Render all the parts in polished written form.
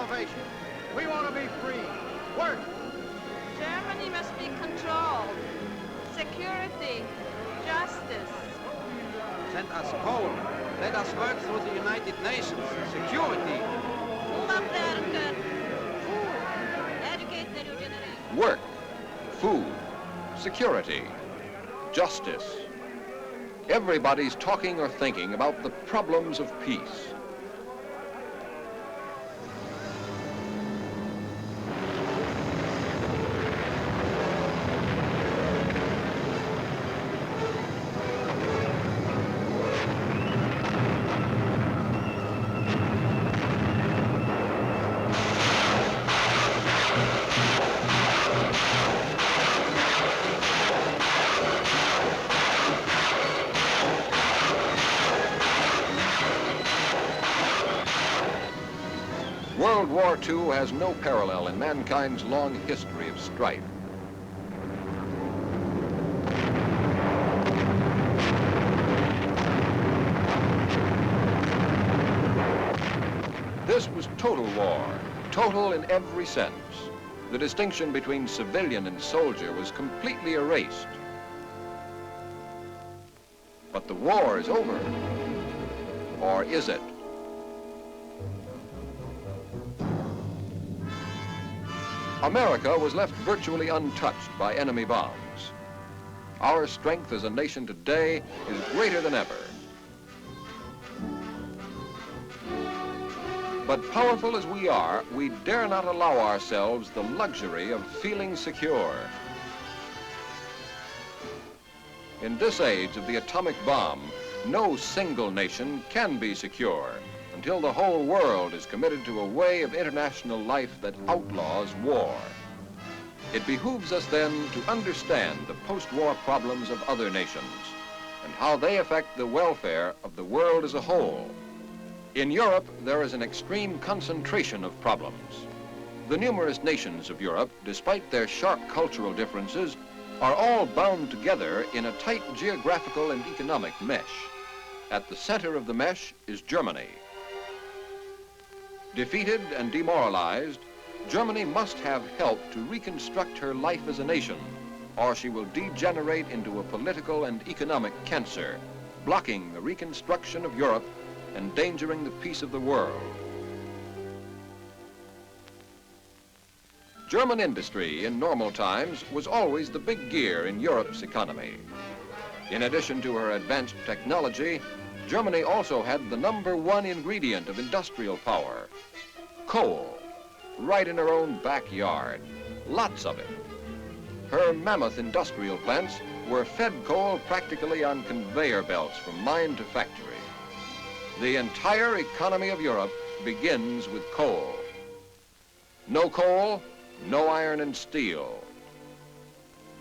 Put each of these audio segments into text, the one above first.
salvation. We want to be free. Work. Germany must be controlled. Security. Justice. Send us coal. Let us work through the United Nations. Security. Educate the new generation. Work, food, security, justice. Everybody's talking or thinking about the problems of peace. World War II has no parallel in mankind's long history of strife. This was total war, total in every sense. The distinction between civilian and soldier was completely erased. But the war is over, or is it? America was left virtually untouched by enemy bombs. Our strength as a nation today is greater than ever. But powerful as we are, we dare not allow ourselves the luxury of feeling secure. In this age of the atomic bomb, no single nation can be secure until the whole world is committed to a way of international life that outlaws war. It behooves us then to understand the post-war problems of other nations and how they affect the welfare of the world as a whole. In Europe, there is an extreme concentration of problems. The numerous nations of Europe, despite their sharp cultural differences, are all bound together in a tight geographical and economic mesh. At the center of the mesh is Germany. Defeated and demoralized, Germany must have help to reconstruct her life as a nation, or she will degenerate into a political and economic cancer, blocking the reconstruction of Europe, endangering the peace of the world. German industry in normal times was always the big gear in Europe's economy. In addition to her advanced technology, Germany also had the #1 ingredient of industrial power, coal, right in her own backyard, lots of it. Her mammoth industrial plants were fed coal practically on conveyor belts from mine to factory. The entire economy of Europe begins with coal. No coal, no iron and steel.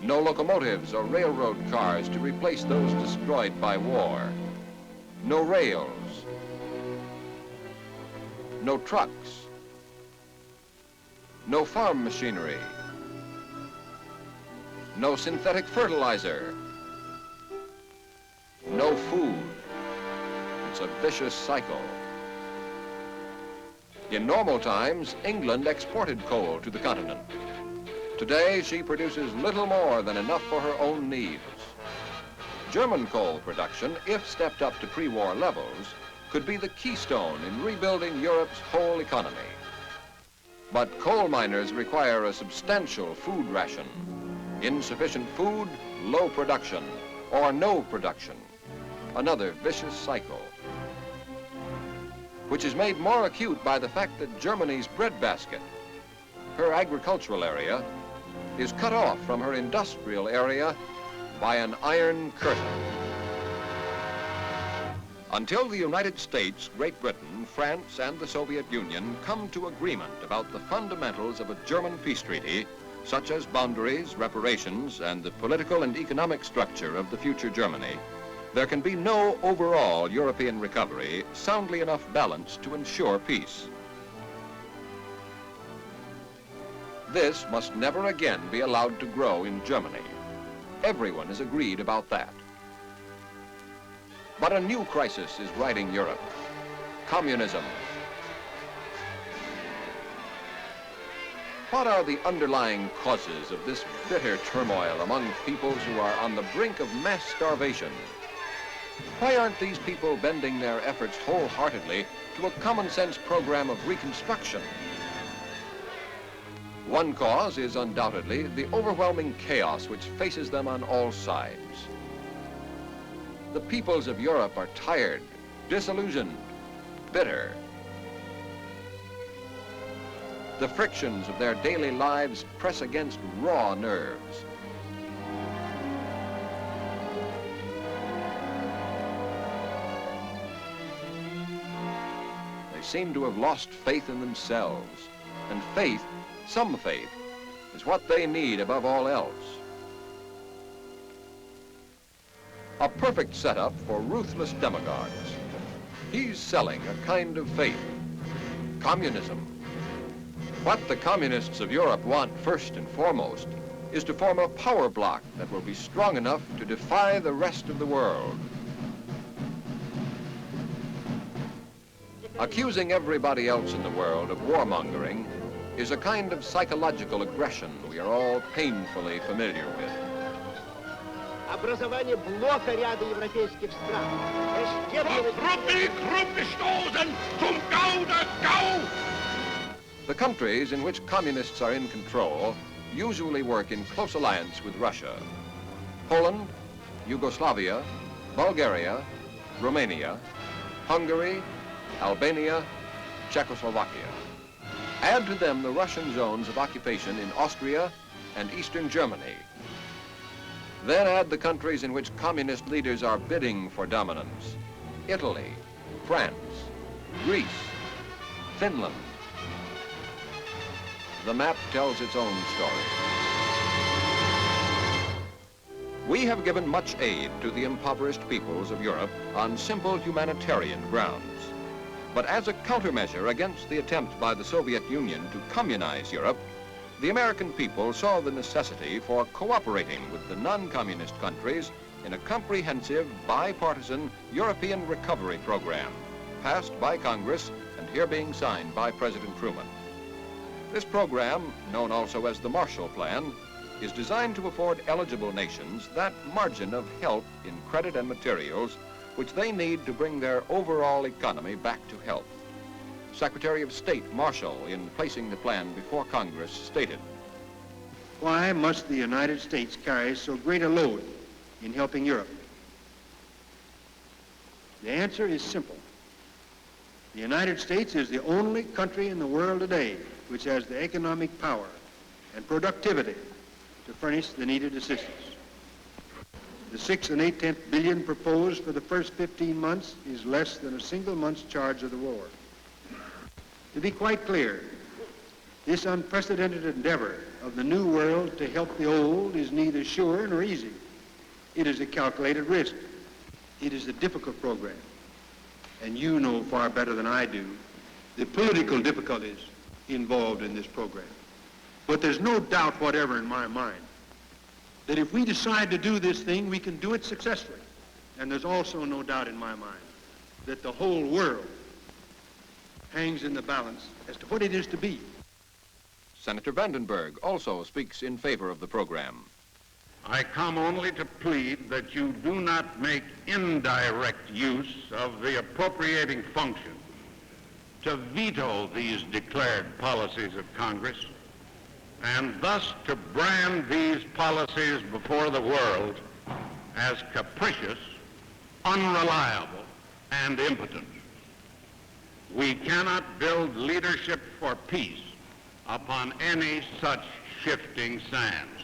No locomotives or railroad cars to replace those destroyed by war. No rails. No trucks. No farm machinery. No synthetic fertilizer. No food. It's a vicious cycle. In normal times, England exported coal to the continent. Today, she produces little more than enough for her own needs. German coal production, if stepped up to pre-war levels, could be the keystone in rebuilding Europe's whole economy. But coal miners require a substantial food ration. Insufficient food, low production, or no production. Another vicious cycle, which is made more acute by the fact that Germany's breadbasket, her agricultural area, is cut off from her industrial area by an iron curtain. Until the United States, Great Britain, France, and the Soviet Union come to agreement about the fundamentals of a German peace treaty, such as boundaries, reparations, and the political and economic structure of the future Germany, there can be no overall European recovery soundly enough balanced to ensure peace. This must never again be allowed to grow in Germany. Everyone has agreed about that. But a new crisis is riding Europe: communism. What are the underlying causes of this bitter turmoil among peoples who are on the brink of mass starvation? Why aren't these people bending their efforts wholeheartedly to a common-sense program of reconstruction? One cause is undoubtedly the overwhelming chaos which faces them on all sides. The peoples of Europe are tired, disillusioned, bitter. The frictions of their daily lives press against raw nerves. They seem to have lost faith in themselves, and faith, some faith, is what they need above all else. A perfect setup for ruthless demagogues. He's selling a kind of faith, communism. What the communists of Europe want first and foremost is to form a power bloc that will be strong enough to defy the rest of the world. Accusing everybody else in the world of warmongering is a kind of psychological aggression we are all painfully familiar with. Образование блока ряда европейских стран. The countries in which communists are in control usually work in close alliance with Russia. Poland, Yugoslavia, Bulgaria, Romania, Hungary, Albania, Czechoslovakia. Add to them the Russian zones of occupation in Austria and Eastern Germany. Then add the countries in which communist leaders are bidding for dominance: Italy, France, Greece, Finland. The map tells its own story. We have given much aid to the impoverished peoples of Europe on simple humanitarian grounds. But as a countermeasure against the attempt by the Soviet Union to communize Europe, the American people saw the necessity for cooperating with the non-communist countries in a comprehensive, bipartisan European recovery program, passed by Congress and here being signed by President Truman. This program, known also as the Marshall Plan, is designed to afford eligible nations that margin of help in credit and materials which they need to bring their overall economy back to health. Secretary of State Marshall, in placing the plan before Congress, stated, "Why must the United States carry so great a load in helping Europe? The answer is simple. The United States is the only country in the world today which has the economic power and productivity to furnish the needed assistance. The 6 8/10 billion proposed for the first 15 months is less than a single month's charge of the war. To be quite clear, this unprecedented endeavor of the new world to help the old is neither sure nor easy. It is a calculated risk. It is a difficult program. And you know far better than I do the political difficulties involved in this program. But there's no doubt whatever in my mind that if we decide to do this thing, we can do it successfully. And there's also no doubt in my mind that the whole world hangs in the balance as to what it is to be. Senator Vandenberg also speaks in favor of the program. I come only to plead that you do not make indirect use of the appropriating function to veto these declared policies of Congress, and thus to brand these policies before the world as capricious, unreliable, and impotent. We cannot build leadership for peace upon any such shifting sand.